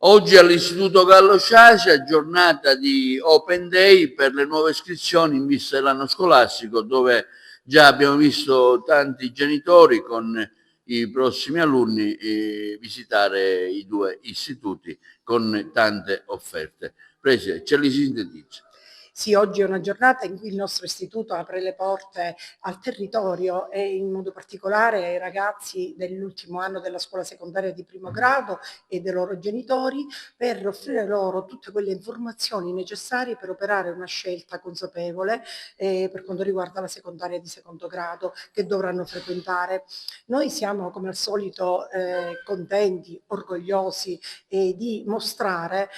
Oggi all'Istituto Gallo Sciascia giornata di Open Day per le nuove iscrizioni in vista dell'anno scolastico, dove già abbiamo visto tanti genitori con i prossimi alunni visitare i due istituti con tante offerte. Presidente, ce li sintetizza. Sì, oggi è una giornata in cui il nostro istituto apre le porte al territorio e in modo particolare ai ragazzi dell'ultimo anno della scuola secondaria di primo grado e dei loro genitori, per offrire loro tutte quelle informazioni necessarie per operare una scelta consapevole per quanto riguarda la secondaria di secondo grado che dovranno frequentare. Noi siamo come al solito contenti, orgogliosi di mostrare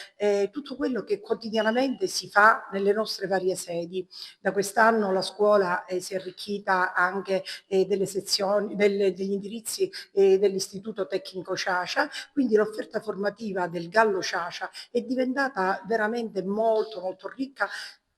tutto quello che quotidianamente si fa nelle nostre varie sedi. Da quest'anno la scuola si è arricchita anche delle sezioni, degli indirizzi dell'Istituto Tecnico Ciacia, quindi l'offerta formativa del Gallo Ciacia è diventata veramente molto molto ricca,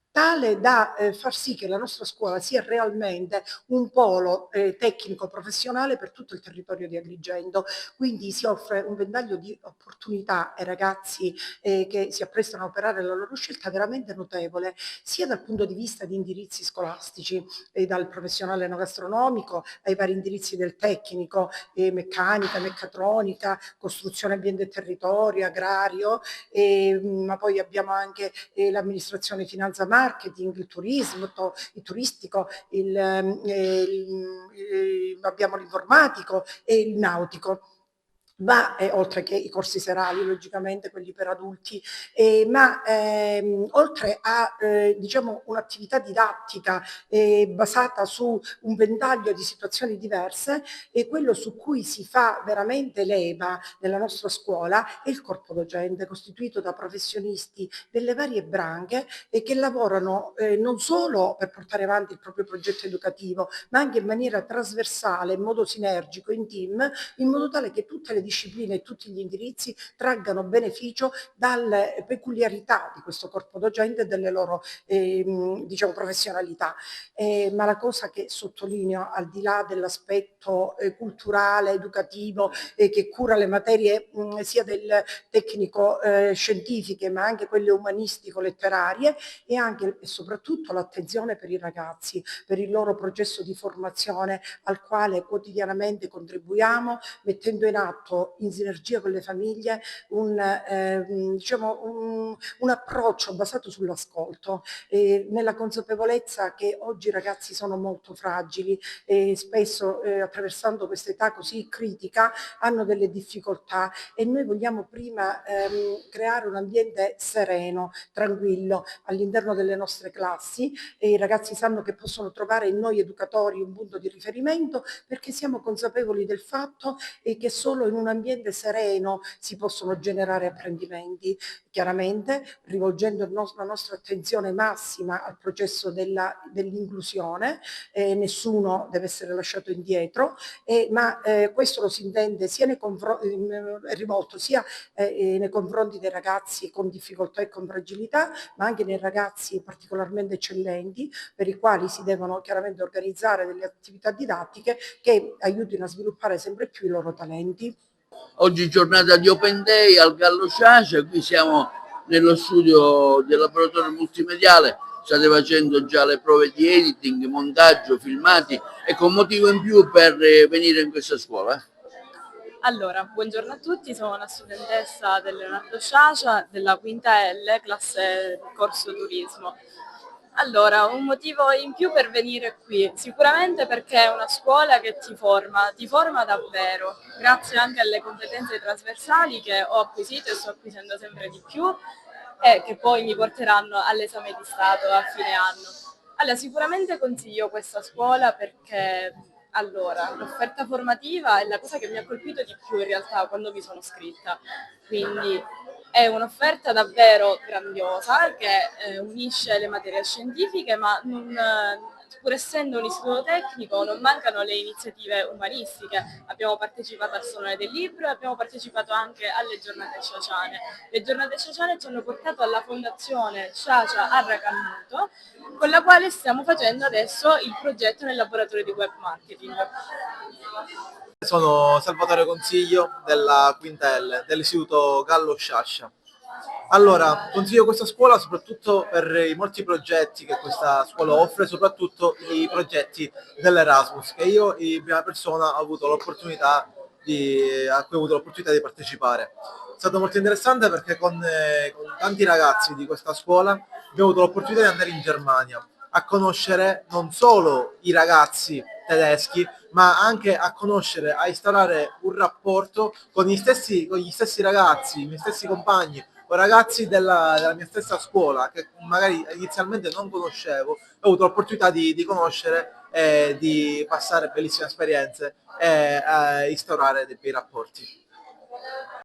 tale da far sì che la nostra scuola sia realmente un polo tecnico professionale per tutto il territorio di Agrigento. Quindi si offre un ventaglio di opportunità ai ragazzi che si apprestano a operare la loro scelta veramente notevole, sia dal punto di vista di indirizzi scolastici, dal professionale enogastronomico ai vari indirizzi del tecnico, meccanica, meccatronica, costruzione ambiente e territorio, agrario, ma poi abbiamo anche l'amministrazione finanza marketing, il turismo, il turistico, abbiamo l'informatico e il nautico. Ma oltre che i corsi serali, logicamente quelli per adulti, oltre a diciamo un'attività didattica basata su un ventaglio di situazioni diverse, e quello su cui si fa veramente leva nella nostra scuola è il corpo docente, costituito da professionisti delle varie branche e che lavorano non solo per portare avanti il proprio progetto educativo, ma anche in maniera trasversale, in modo sinergico, in team, in modo tale che tutte le discipline e tutti gli indirizzi traggano beneficio dalle peculiarità di questo corpo docente e delle loro diciamo, professionalità. Ma la cosa che sottolineo, al di là dell'aspetto culturale, educativo, che cura le materie sia del tecnico scientifiche, ma anche quelle umanistico-letterarie, e anche e soprattutto l'attenzione per i ragazzi, per il loro processo di formazione al quale quotidianamente contribuiamo, mettendo in atto in sinergia con le famiglie un approccio basato sull'ascolto, nella consapevolezza che oggi i ragazzi sono molto fragili e spesso attraversando questa età così critica hanno delle difficoltà, e noi vogliamo prima creare un ambiente sereno, tranquillo all'interno delle nostre classi, e i ragazzi sanno che possono trovare in noi educatori un punto di riferimento, perché siamo consapevoli del fatto che solo in un ambiente sereno si possono generare apprendimenti, chiaramente rivolgendo la nostra attenzione massima al processo dell'inclusione. Nessuno deve essere lasciato indietro, ma questo lo si intende sia rivolto sia nei confronti dei ragazzi con difficoltà e con fragilità, ma anche nei ragazzi particolarmente eccellenti, per i quali si devono chiaramente organizzare delle attività didattiche che aiutino a sviluppare sempre più i loro talenti. Oggi giornata di Open Day al Gallo Sciascia, qui siamo nello studio del laboratorio multimediale, state facendo già le prove di editing, montaggio, filmati, e con motivo in più per venire in questa scuola. Allora, buongiorno a tutti, sono una studentessa del Leonardo Sciascia della quinta L, classe corso turismo. Allora, un motivo in più per venire qui, sicuramente perché è una scuola che ti forma davvero, grazie anche alle competenze trasversali che ho acquisito e sto acquisendo sempre di più e che poi mi porteranno all'esame di Stato a fine anno. Allora, sicuramente consiglio questa scuola perché allora, l'offerta formativa è la cosa che mi ha colpito di più in realtà quando mi sono iscritta, quindi è un'offerta davvero grandiosa che unisce le materie scientifiche, ma pur essendo un istituto tecnico non mancano le iniziative umanistiche. Abbiamo partecipato al Salone del Libro e abbiamo partecipato anche alle giornate sciaciane. Le giornate sciaciane ci hanno portato alla fondazione Sciacia Arracannuto, con la quale stiamo facendo adesso il progetto nel laboratorio di web marketing. Sono Salvatore Consiglio della Quinta L, dell'Istituto Gallo Sciascia. Allora, consiglio questa scuola soprattutto per i molti progetti che questa scuola offre, soprattutto i progetti dell'Erasmus, che io in prima persona ho avuto l'opportunità a cui ho avuto l'opportunità di partecipare. È stato molto interessante perché con tanti ragazzi di questa scuola abbiamo avuto l'opportunità di andare in Germania a conoscere non solo i ragazzi tedeschi, ma anche a conoscere, a instaurare un rapporto con gli stessi ragazzi, i miei stessi compagni o ragazzi della mia stessa scuola che magari inizialmente non conoscevo. Ho avuto l'opportunità di conoscere e di passare bellissime esperienze e instaurare dei bei rapporti.